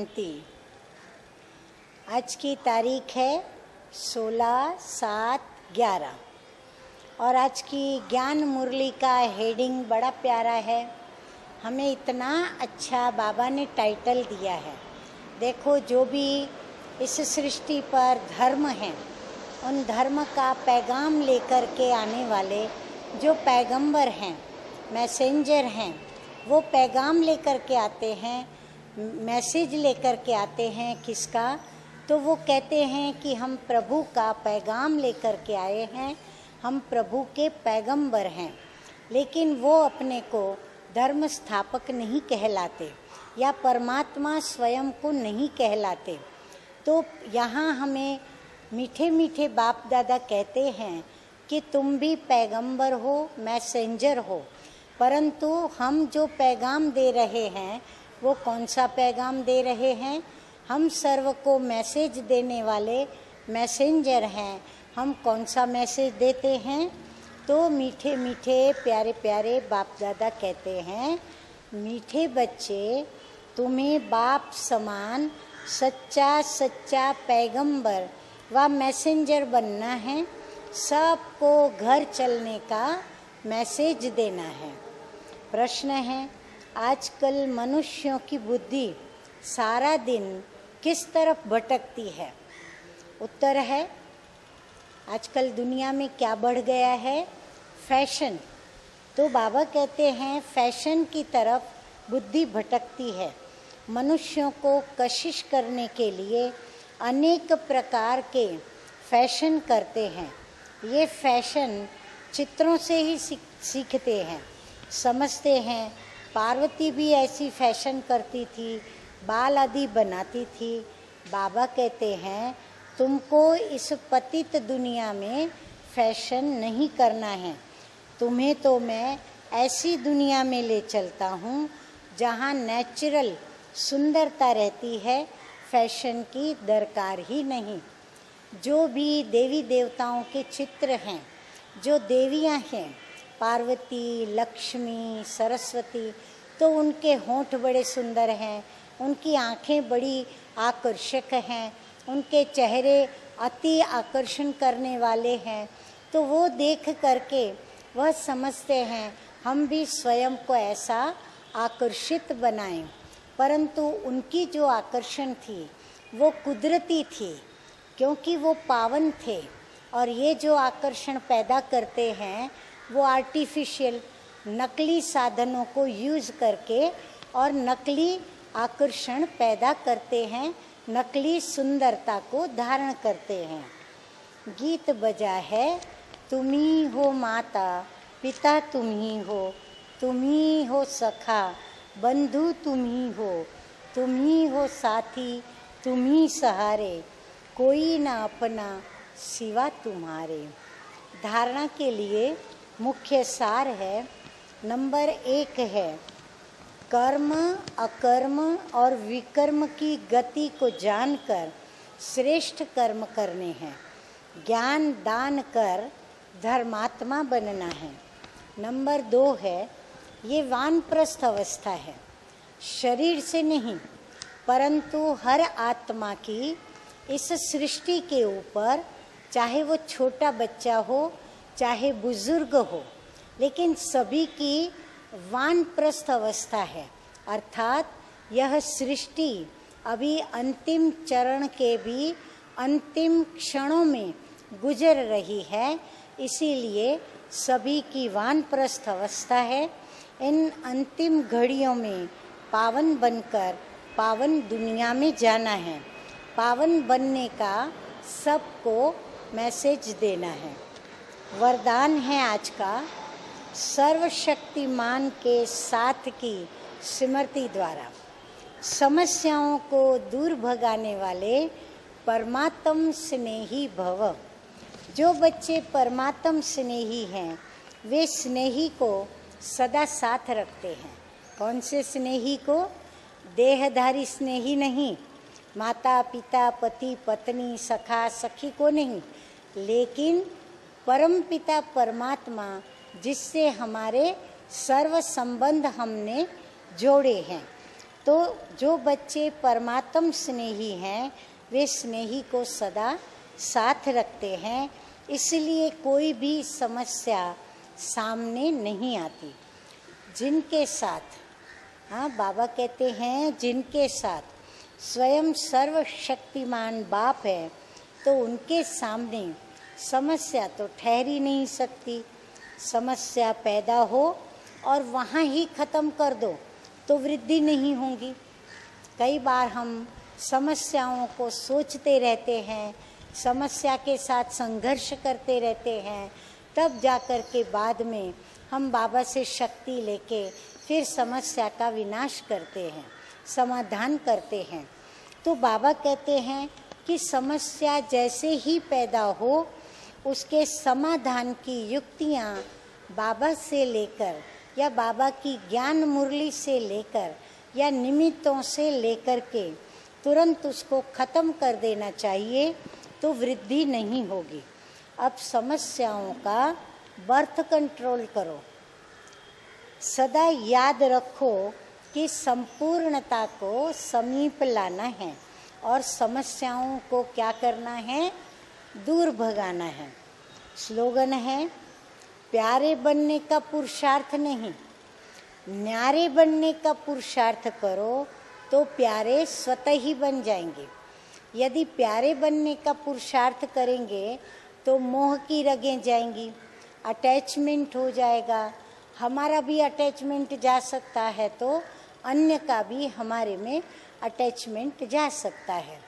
शांति। आज की तारीख है 16/7/11 और आज की ज्ञान मुरली का हेडिंग बड़ा प्यारा है। हमें इतना अच्छा बाबा ने टाइटल दिया है। देखो, जो भी इस सृष्टि पर धर्म हैं, उन धर्म का पैगाम लेकर के आने वाले जो पैगंबर हैं, मैसेंजर हैं, वो पैगाम लेकर के आते हैं, मैसेज लेकर के आते हैं। किसका? तो वो कहते हैं कि हम प्रभु का पैगाम लेकर के आए हैं, हम प्रभु के पैगंबर हैं। लेकिन वो अपने को धर्म स्थापक नहीं कहलाते या परमात्मा स्वयं को नहीं कहलाते। तो यहाँ हमें मीठे मीठे बाप दादा कहते हैं कि तुम भी पैगंबर हो, मैसेंजर हो। परंतु हम जो पैगाम दे रहे हैं वो कौन सा पैगाम दे रहे हैं? हम सर्व को मैसेज देने वाले मैसेंजर हैं। हम कौन सा मैसेज देते हैं? तो मीठे मीठे प्यारे प्यारे बाप दादा कहते हैं, मीठे बच्चे, तुम्हें बाप समान सच्चा सच्चा पैगंबर व मैसेंजर बनना है। सबको घर चलने का मैसेज देना है। प्रश्न है, आजकल मनुष्यों की बुद्धि सारा दिन किस तरफ भटकती है? उत्तर है, आजकल दुनिया में क्या बढ़ गया है? फैशन। तो बाबा कहते हैं फैशन की तरफ बुद्धि भटकती है। मनुष्यों को कशिश करने के लिए अनेक प्रकार के फैशन करते हैं। ये फैशन चित्रों से ही सीखते हैं, समझते हैं। पार्वती भी ऐसी फैशन करती थी, बाल आदि बनाती थी। बाबा कहते हैं तुमको इस पतित दुनिया में फैशन नहीं करना है। तुम्हें तो मैं ऐसी दुनिया में ले चलता हूँ जहाँ नेचुरल सुंदरता रहती है, फैशन की दरकार ही नहीं। जो भी देवी देवताओं के चित्र हैं, जो देवियाँ हैं, पार्वती, लक्ष्मी, सरस्वती, तो उनके होंठ बड़े सुंदर हैं, उनकी आँखें बड़ी आकर्षक हैं, उनके चेहरे अति आकर्षण करने वाले हैं। तो वो देख करके वह समझते हैं हम भी स्वयं को ऐसा आकर्षित बनाएं। परंतु उनकी जो आकर्षण थी वो कुदरती थी, क्योंकि वो पावन थे। और ये जो आकर्षण पैदा करते हैं वो आर्टिफिशियल नकली साधनों को यूज़ करके और नकली आकर्षण पैदा करते हैं, नकली सुंदरता को धारण करते हैं। गीत बजा है, तुम्ही हो माता पिता, तुम्ही हो सखा बंधु, तुम्ही हो साथी, तुम्ही सहारे, कोई ना अपना सिवा तुम्हारे। धारणा के लिए मुख्य सार है, नंबर 1 है कर्म, अकर्म और विकर्म की गति को जानकर श्रेष्ठ कर्म करने हैं। ज्ञान दान कर धर्मात्मा बनना है। नंबर 2 है, ये वानप्रस्थ अवस्था है, शरीर से नहीं, परंतु हर आत्मा की इस सृष्टि के ऊपर, चाहे वो छोटा बच्चा हो चाहे बुजुर्ग हो, लेकिन सभी की वानप्रस्थ अवस्था है। अर्थात यह सृष्टि अभी अंतिम चरण के भी अंतिम क्षणों में गुजर रही है, इसीलिए सभी की वानप्रस्थ अवस्था है। इन अंतिम घड़ियों में पावन बनकर पावन दुनिया में जाना है। पावन बनने का सबको मैसेज देना है। वरदान है आज का, सर्वशक्तिमान के साथ की स्मृति द्वारा समस्याओं को दूर भगाने वाले परमात्म स्नेही भव। जो बच्चे परमात्म स्नेही हैं वे स्नेही को सदा साथ रखते हैं। कौन से स्नेही को? देहधारी स्नेही नहीं, माता पिता पति पत्नी सखा सखी को नहीं, लेकिन परम पिता परमात्मा जिससे हमारे सर्व संबंध हमने जोड़े हैं, तो जो बच्चे परमात्म स्नेही हैं वे स्नेही को सदा साथ रखते हैं, इसलिए कोई भी समस्या सामने नहीं आती। जिनके साथ, हाँ बाबा कहते हैं, जिनके साथ स्वयं सर्वशक्तिमान बाप है तो उनके सामने समस्या तो ठहर ही नहीं सकती। समस्या पैदा हो और वहाँ ही ख़त्म कर दो तो वृद्धि नहीं होगी। कई बार हम समस्याओं को सोचते रहते हैं, समस्या के साथ संघर्ष करते रहते हैं, तब जाकर के बाद में हम बाबा से शक्ति लेके फिर समस्या का विनाश करते हैं, समाधान करते हैं। तो बाबा कहते हैं कि समस्या जैसे ही पैदा हो उसके समाधान की युक्तियाँ बाबा से लेकर या बाबा की ज्ञान मुरली से लेकर या निमित्तों से लेकर के तुरंत उसको ख़त्म कर देना चाहिए, तो वृद्धि नहीं होगी। अब समस्याओं का बर्थ कंट्रोल करो। सदा याद रखो कि संपूर्णता को समीप लाना है और समस्याओं को क्या करना है, दूर भगाना है। स्लोगन है, प्यारे बनने का पुरुषार्थ नहीं, न्यारे बनने का पुरुषार्थ करो तो प्यारे स्वतः ही बन जाएंगे। यदि प्यारे बनने का पुरुषार्थ करेंगे तो मोह की रगें जाएंगी, अटैचमेंट हो जाएगा। हमारा भी अटैचमेंट जा सकता है तो अन्य का भी हमारे में अटैचमेंट जा सकता है।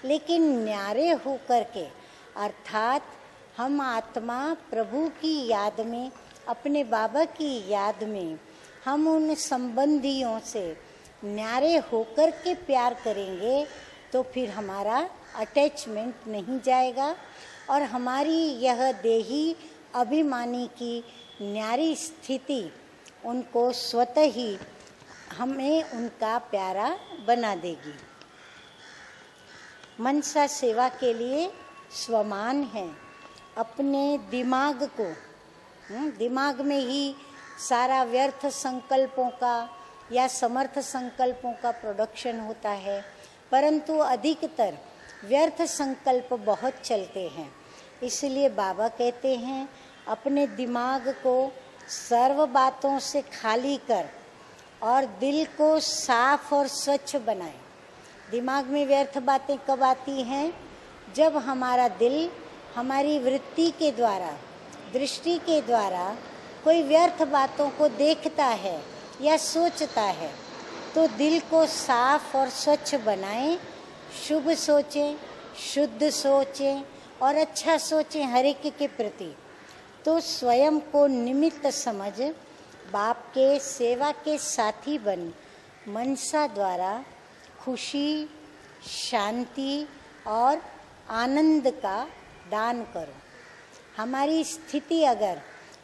लेकिन न्यारे होकर के, अर्थात हम आत्मा प्रभु की याद में, अपने बाबा की याद में हम उन संबंधियों से न्यारे होकर के प्यार करेंगे तो फिर हमारा अटैचमेंट नहीं जाएगा और हमारी यह देही अभिमानी की न्यारी स्थिति उनको स्वतः ही हमें उनका प्यारा बना देगी। मनसा सेवा के लिए स्वमान है। अपने दिमाग को, दिमाग में ही सारा व्यर्थ संकल्पों का या समर्थ संकल्पों का प्रोडक्शन होता है, परंतु अधिकतर व्यर्थ संकल्प बहुत चलते हैं। इसलिए बाबा कहते हैं अपने दिमाग को सर्व बातों से खाली कर और दिल को साफ और स्वच्छ बनाए। दिमाग में व्यर्थ बातें कब आती हैं? जब हमारा दिल हमारी वृत्ति के द्वारा, दृष्टि के द्वारा कोई व्यर्थ बातों को देखता है या सोचता है, तो दिल को साफ और स्वच्छ बनाएं, शुभ सोचें, शुद्ध सोचें और अच्छा सोचें हर एक के प्रति। तो स्वयं को निमित्त समझ बाप के सेवा के साथी बन मनसा द्वारा खुशी, शांति और आनंद का दान करो। हमारी स्थिति अगर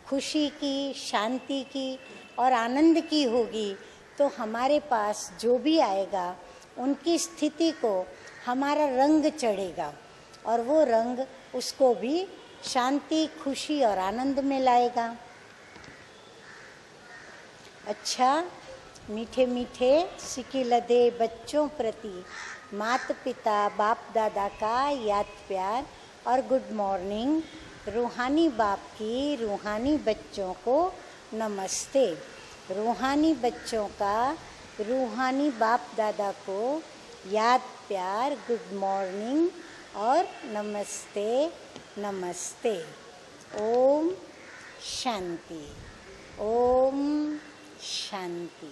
खुशी की, शांति की और आनंद की होगी तो हमारे पास जो भी आएगा उनकी स्थिति को हमारा रंग चढ़ेगा और वो रंग उसको भी शांति, खुशी और आनंद में लाएगा। अच्छा, मीठे मीठे सिकी लदे बच्चों प्रति माता पिता बाप दादा का याद प्यार और गुड मॉर्निंग। रूहानी बाप की रूहानी बच्चों को नमस्ते। रूहानी बच्चों का रूहानी बाप दादा को याद प्यार, गुड मॉर्निंग और नमस्ते नमस्ते। ओम शांति, ओम शांति।